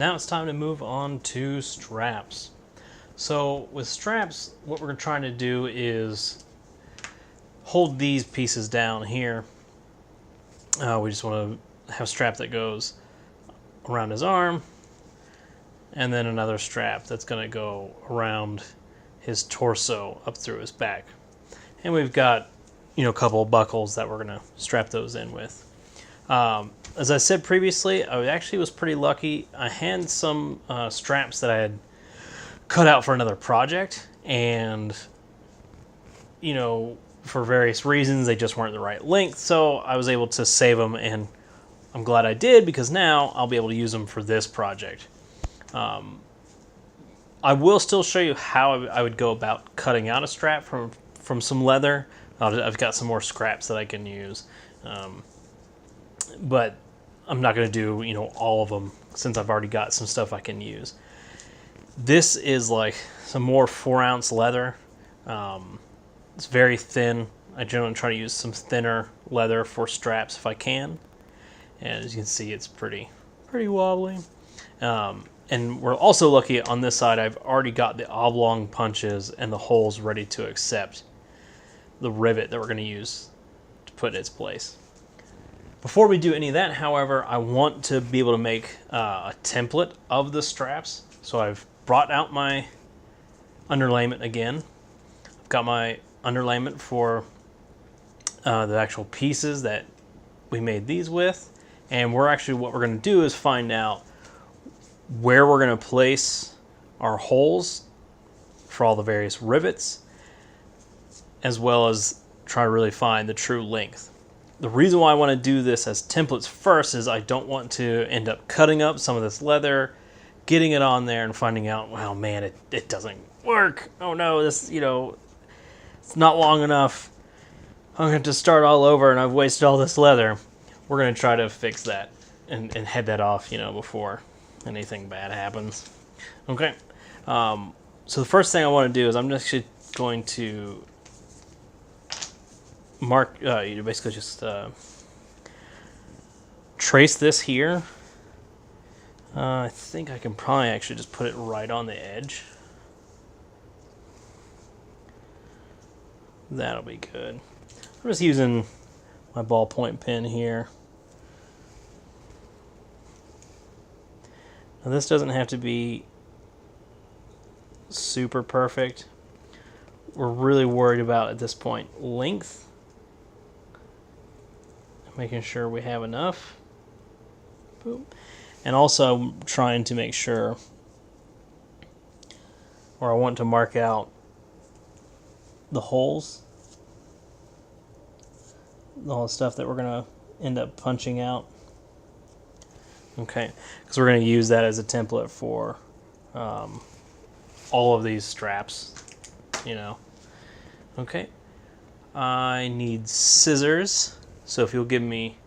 Now it's time to move on to straps. So with straps, what we're trying to do is hold these pieces down here. We just want to have a strap that goes around his arm, and then another strap that's going to go around his torso up through his back. And we've got, a couple of buckles that we're going to strap those in with. As I said previously, I actually was pretty lucky. I had some straps that I had cut out for another project, and for various reasons they just weren't the right length, so I was able to save them, and I'm glad I did, because now I'll be able to use them for this project. I will still show you how I would go about cutting out a strap from some leather. I've got some more scraps that I can use, but I'm not going to do all of them, since I've already got some stuff I can use. This is like some more 4-ounce leather. It's very thin. I generally try to use some thinner leather for straps if I can. And as you can see, it's pretty wobbly. And we're also lucky on this side, I've already got the oblong punches and the holes ready to accept the rivet that we're going to use to put in its place. Before we do any of that, however, I want to be able to make a template of the straps. So I've brought out my underlayment again. I've got my underlayment for the actual pieces that we made these with. And what we're going to do is find out where we're going to place our holes for all the various rivets, as well as try to really find the true length. The reason why I want to do this as templates first is I don't want to end up cutting up some of this leather, getting it on there and finding out, well, man, it doesn't work. Oh no, this, it's not long enough. I'm going to have to start all over and I've wasted all this leather. We're going to try to fix that and head that off, before anything bad happens. Okay. So the first thing I want to do is I'm just going to mark, you basically just trace this here. I think I can probably actually just put it right on the edge. That'll be good. I'm just using my ballpoint pen here. Now this doesn't have to be super perfect. We're really worried about, at this point, length. Making sure we have enough. Boom. And also trying to make sure, or I want to mark out the holes, all the stuff that we're going to end up punching out. Okay, because we're going to use that as a template for all of these straps, Okay, I need scissors, so if you'll give me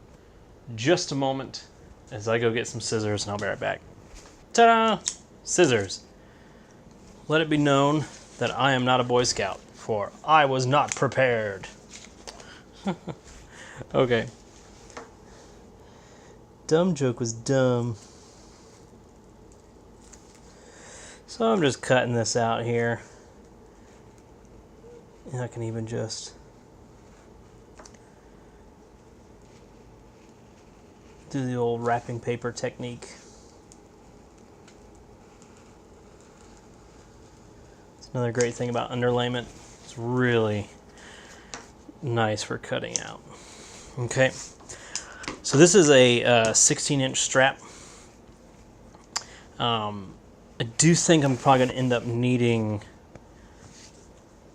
just a moment as I go get some scissors, and I'll be right back. Ta-da! Scissors. Let it be known that I am not a Boy Scout, for I was not prepared. Okay. Dumb joke was dumb. So I'm just cutting this out here. And I can even just do the old wrapping paper technique. It's another great thing about underlayment. It's really nice for cutting out. Okay, so this is a 16-inch strap. I do think I'm probably going to end up needing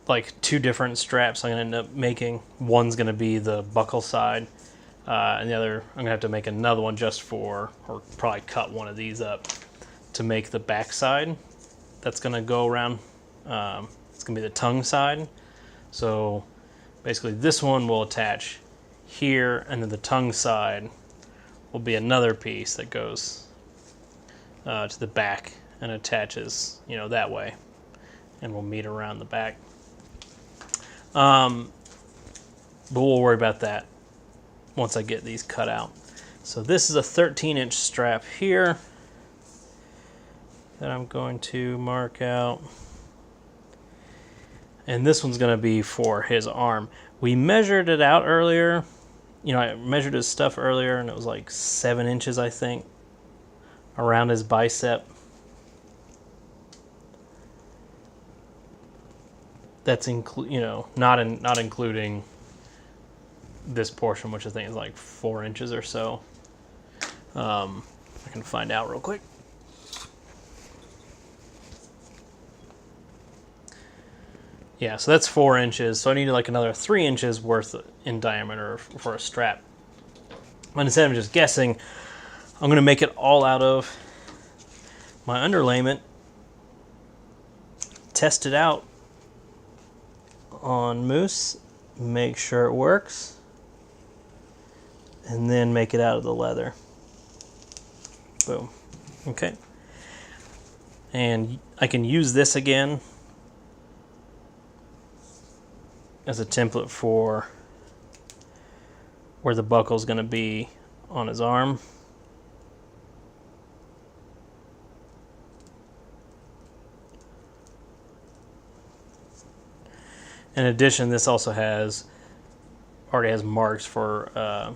like 2 different straps. I'm going to end up making. One's going to be the buckle side, and the other I'm going to have to make another one just for, or probably cut one of these up to make the back side. That's going to go around. It's going to be the tongue side. So basically this one will attach here, and then the tongue side will be another piece that goes to the back and attaches, that way, and we'll meet around the back. But we'll worry about that once I get these cut out. So this is a 13-inch strap here. that I'm going to mark out. And this one's going to be for his arm. We measured it out earlier. You know, I measured his stuff earlier, and it was like 7 inches, I think, around his bicep. That's not including this portion, which I think is like 4 inches or so. I can find out real quick. Yeah, so that's 4 inches. So I need like another 3 inches worth in diameter for a strap. But instead of just guessing, I'm going to make it all out of my underlayment, test it out on Moose, make sure it works, and then make it out of the leather. Boom. Okay. And I can use this again as a template for where the buckle is going to be on his arm. In addition, this also already has marks for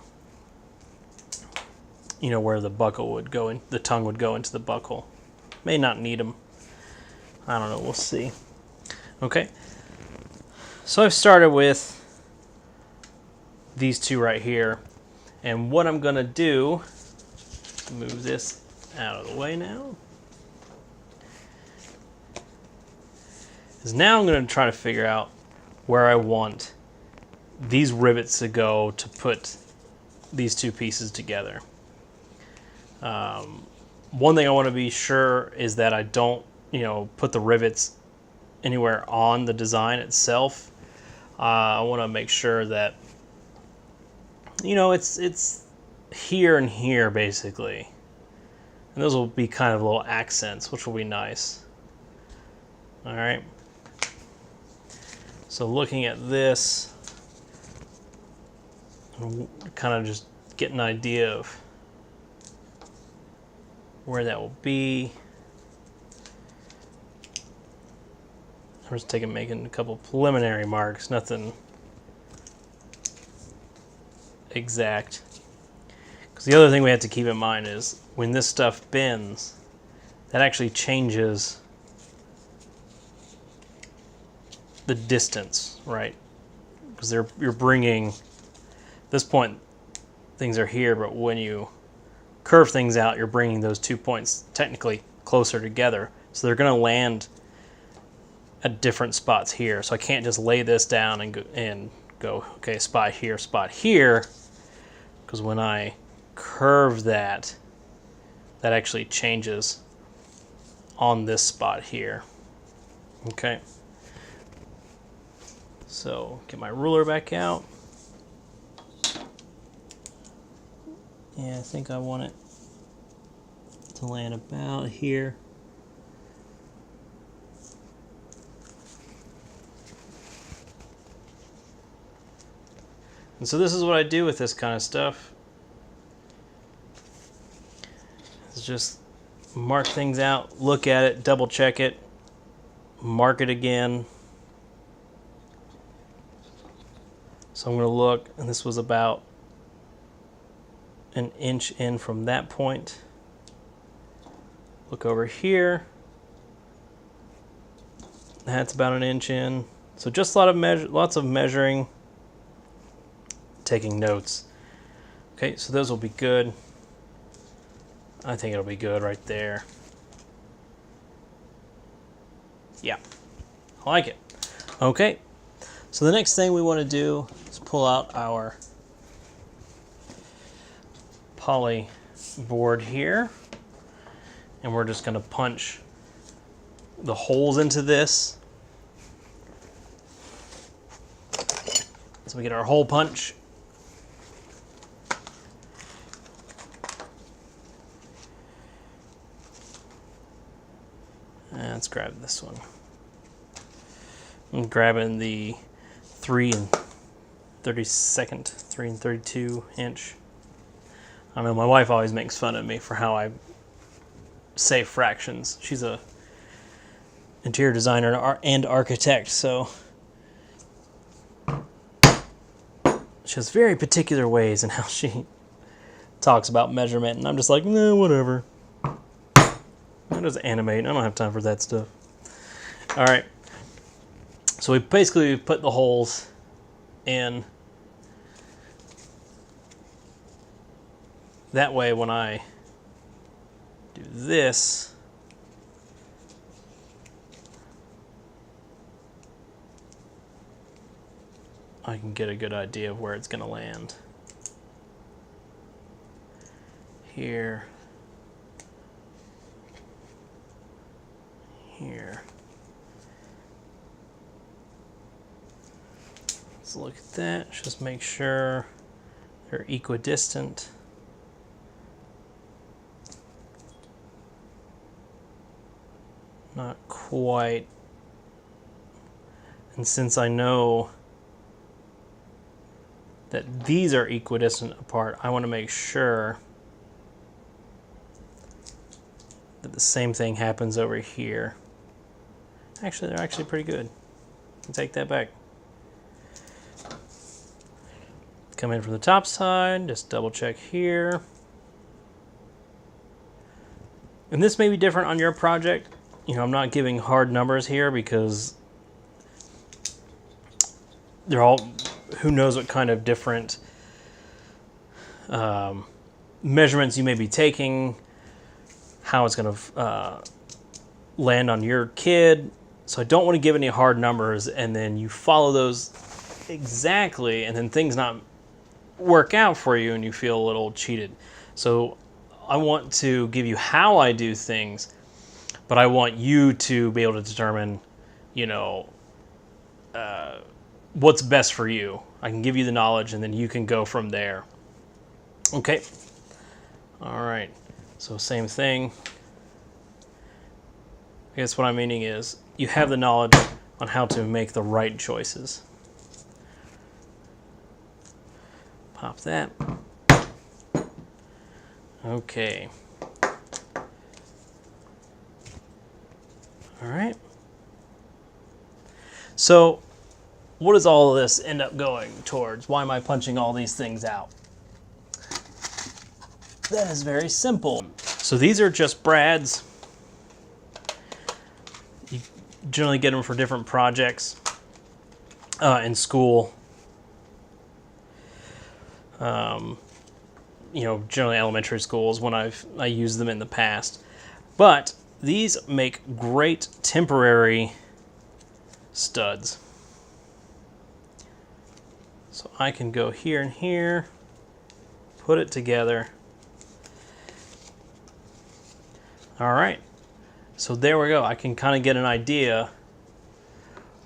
where the buckle would go in, the tongue would go into the buckle. May not need them. I don't know, we'll see. Okay. So I've started with these two right here. And what I'm going to do, move this out of the way now, is now I'm going to try to figure out where I want these rivets to go to put these two pieces together. One thing I want to be sure is that I don't, put the rivets anywhere on the design itself. I want to make sure that, it's here and here basically. And those will be kind of little accents, which will be nice. All right. So looking at this, kind of just get an idea of where that will be. I'm just making a couple preliminary marks, nothing exact. Because the other thing we have to keep in mind is when this stuff bends, that actually changes the distance, right? Because you're bringing, at this point, things are here, but when you curve things out, you're bringing those 2 points technically closer together. So they're going to land at different spots here. So I can't just lay this down and go, okay, spot here, because when I curve that actually changes on this spot here. Okay. So get my ruler back out. Yeah, I think I want it to land about here. And so this is what I do with this kind of stuff. Is just mark things out, look at it, double check it, mark it again. So I'm going to look, and this was about an inch in from that point. Look over here. That's about an inch in. So just lots of measuring, taking notes. Okay, so those will be good. I think it'll be good right there. Yeah, I like it. Okay, so the next thing we want to do is pull out our poly board here, and we're just going to punch the holes into this. So we get our hole punch. And let's grab this one. I'm grabbing the 3 and 32 inch. I know my wife always makes fun of me for how I safe fractions. She's a interior designer and architect, so she has very particular ways in how she talks about measurement, and I'm just like, no, whatever. I just animate. I don't have time for that stuff. All right. So we basically put the holes in. That way, when I do this, I can get a good idea of where it's going to land. Here. Here. Let's look at that. Just make sure they're equidistant. Not quite. And since I know that these are equidistant apart, I want to make sure that the same thing happens over here. Actually, they're actually pretty good. I'll take that back. Come in from the top side, just double check here. And this may be different on your project. You know, I'm not giving hard numbers here because they're all, who knows what kind of different measurements you may be taking, how it's going to land on your kid. So I don't want to give any hard numbers and then you follow those exactly and then things not work out for you and you feel a little cheated. So I want to give you how I do things, but I want you to be able to determine, you know, what's best for you. I can give you the knowledge and then you can go from there. Okay. All right. So same thing. I guess what I'm meaning is you have the knowledge on how to make the right choices. Pop that. Okay. All right. So what does all of this end up going towards? Why am I punching all these things out? That is very simple. So these are just brads. You generally get them for different projects in school. You know, generally elementary schools when I used them in the past. But these make great temporary studs. So I can go here and here, put it together. All right, so there we go. I can kind of get an idea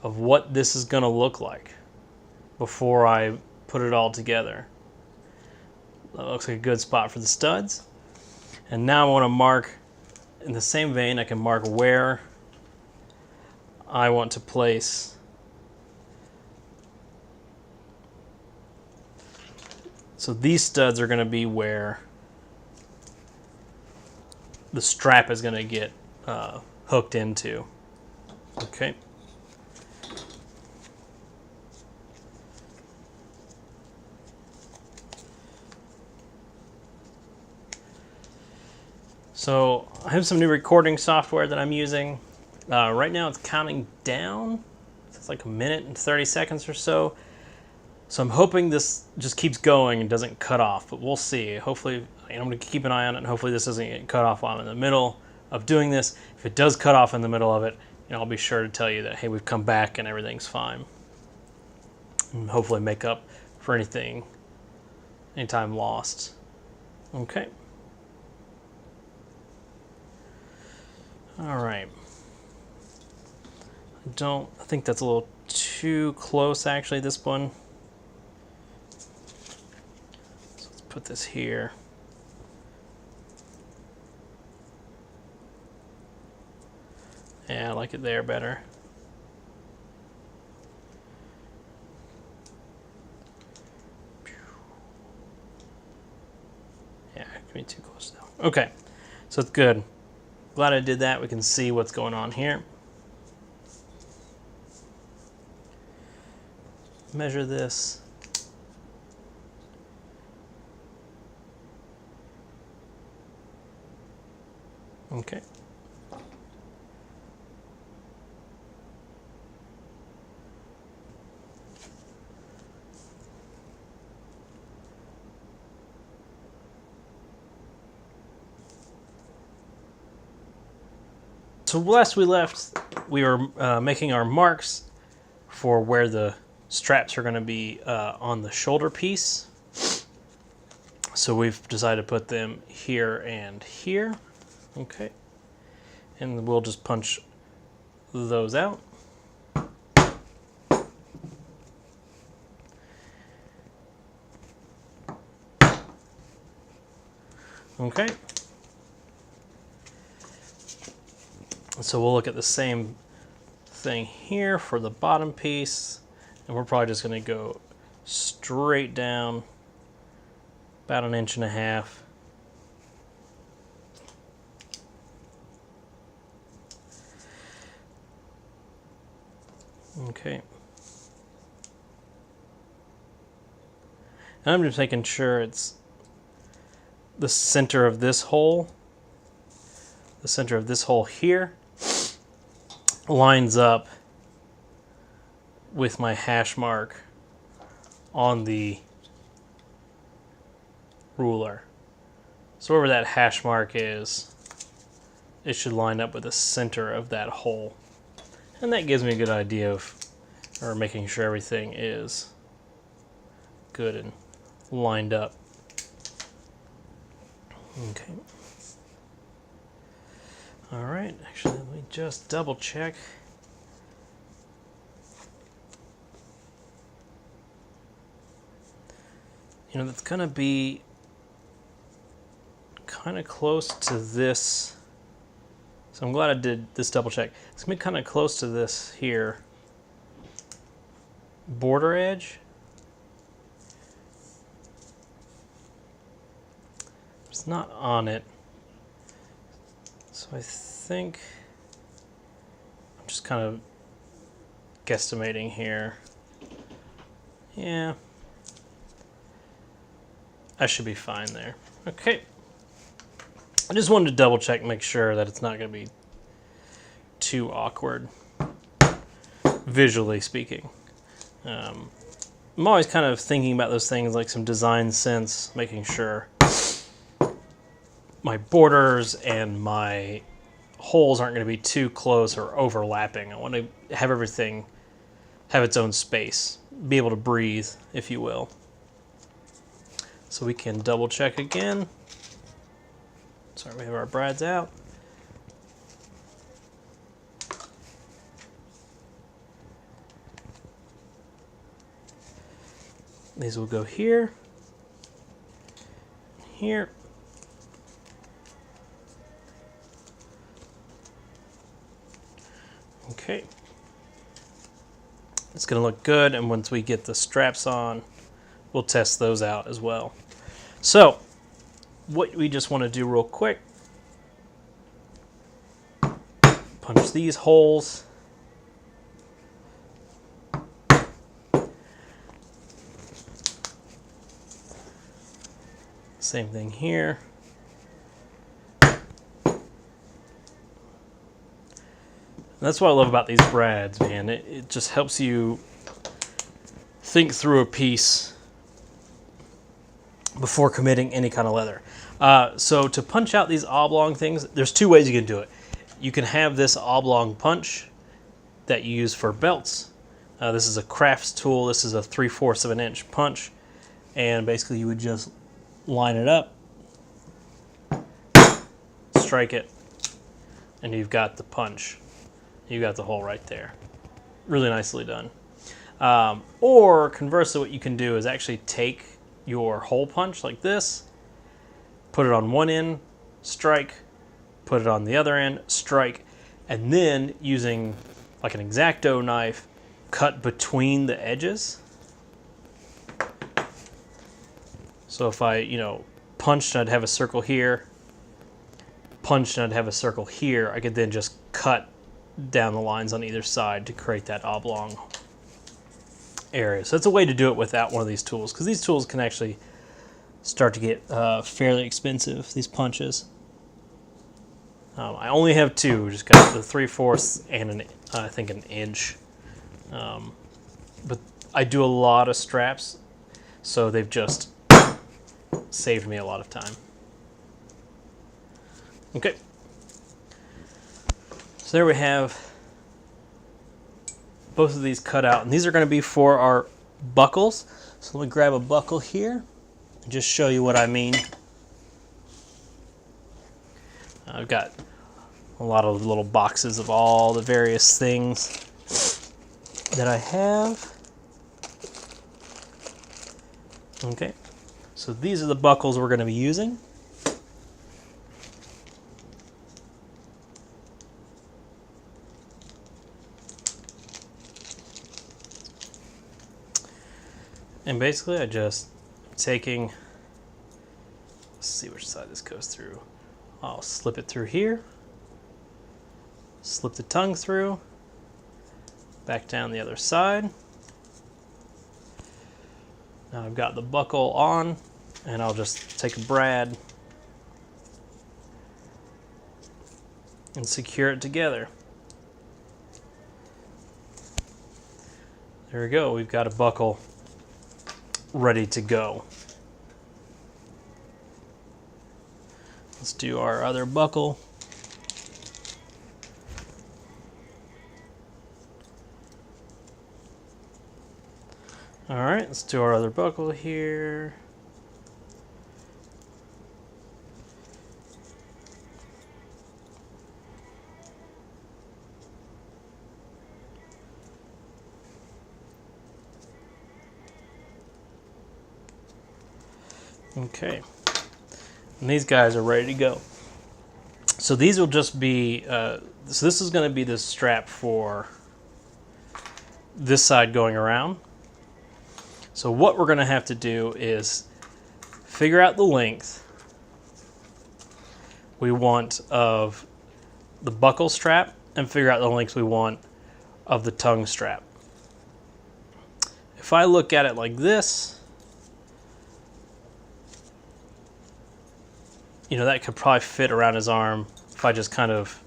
of what this is going to look like before I put it all together. That looks like a good spot for the studs. And now I want to mark, in the same vein, I can mark where I want to place so these studs are going to be where the strap is going to get hooked into. Okay. So I have some new recording software that I'm using. Right now it's counting down. It's like 1 minute and 30 seconds or so. So I'm hoping this just keeps going and doesn't cut off, but we'll see. Hopefully, I'm going to keep an eye on it, and hopefully this doesn't get cut off while I'm in the middle of doing this. If it does cut off in the middle of it, you know, I'll be sure to tell you that, hey, we've come back and everything's fine. And hopefully make up for any time lost. Okay. All right. I think that's a little too close, actually, this one. So let's put this here. Yeah, I like it there better. Yeah, it can be too close now. Okay, so it's good. glad I did that. We can see what's going on here. Measure this. Okay. So last we left, we were making our marks for where the straps are going to be on the shoulder piece. So we've decided to put them here and here. Okay. And we'll just punch those out. Okay. So we'll look at the same thing here for the bottom piece, and we're probably just going to go straight down about 1.5 inches. Okay. And I'm just making sure it's the center of this hole, the center of this hole here, lines up with my hash mark on the ruler. So wherever that hash mark is, it should line up with the center of that hole. And that gives me a good idea of, or making sure everything is good and lined up. Okay. All right, actually, let me just double check. You know, that's going to be kind of close to this. So I'm glad I did this double check. It's going to be kind of close to this here border edge. It's not on it. So I think I'm just kind of guesstimating here. Yeah, I should be fine there. Okay. I just wanted to double check, make sure that it's not going to be too awkward, visually speaking. I'm always kind of thinking about those things like some design sense, making sure my borders and my holes aren't going to be too close or overlapping. I want to have everything have its own space, be able to breathe, if you will. So we can double check again. Sorry, we have our brads out. These will go here, here. Okay. It's going to look good, and once we get the straps on, we'll test those out as well. So, what we just want to do real quick, punch these holes. Same thing here. That's what I love about these brads, man. It just helps you think through a piece before committing any kind of leather. So to punch out these oblong things, there's two ways you can do it. You can have this oblong punch that you use for belts. This is a crafts tool. This is a 3/4 of an inch punch. And basically you would just line it up, strike it, and you've got the punch. You got the hole right there. Really nicely done. Or conversely, what you can do is actually take your hole punch like this, put it on one end, strike, put it on the other end, strike, and then using like an X-Acto knife, cut between the edges. So if I, punched, I'd have a circle here, punched and I'd have a circle here, I could then just cut down the lines on either side to create that oblong area. So that's a way to do it without one of these tools, because these tools can actually start to get fairly expensive, these punches. I only have two, just got the 3/4 and I think an inch. But I do a lot of straps, so they've just saved me a lot of time. Okay. So there we have both of these cut out, and these are going to be for our buckles. So let me grab a buckle here and just show you what I mean. I've got a lot of little boxes of all the various things that I have. Okay, so these are the buckles we're going to be using. And basically I just taking, let's see which side this goes through. I'll slip it through here, slip the tongue through, back down the other side. Now I've got the buckle on, and I'll just take a brad and secure it together. There we go, we've got a buckle ready to go. Let's do our other buckle. All right, let's do our other buckle here. Okay, and these guys are ready to go. So these will just be, so this is going to be the strap for this side going around. So what we're going to have to do is figure out the length we want of the buckle strap and figure out the length we want of the tongue strap. If I look at it like this, you know, that could probably fit around his arm if I just kind of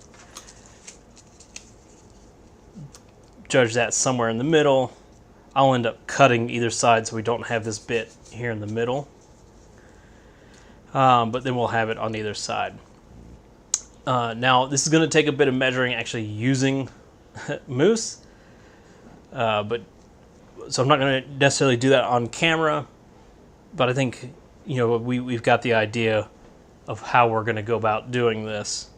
judge that somewhere in the middle. I'll end up cutting either side so we don't have this bit here in the middle. But then we'll have it on either side. Now, this is going to take a bit of measuring actually using Moose. So I'm not going to necessarily do that on camera. But I think, you know, we've got the idea of how we're going to go about doing this.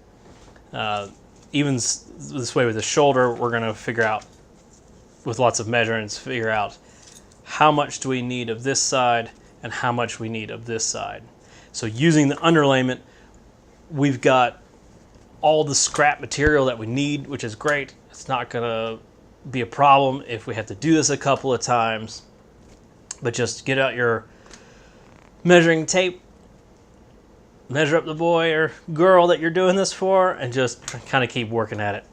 Even this way with the shoulder, we're going to figure out, with lots of measurements, figure out how much do we need of this side and how much we need of this side. So using the underlayment, we've got all the scrap material that we need, which is great. It's not going to be a problem if we have to do this a couple of times. But just get out your measuring tape, measure up the boy or girl that you're doing this for, and just kind of keep working at it.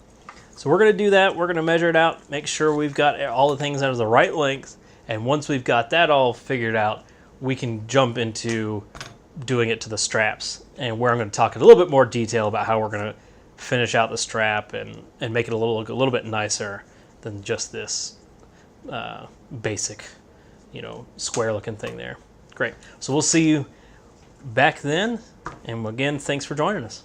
So we're going to do that. We're going to measure it out, make sure we've got all the things that are the right length, and once we've got that all figured out, we can jump into doing it to the straps, and where I'm going to talk in a little bit more detail about how we're going to finish out the strap and make it look a little bit nicer than just this basic, you know, square looking thing there. Great. So we'll see you back then, and again, thanks for joining us.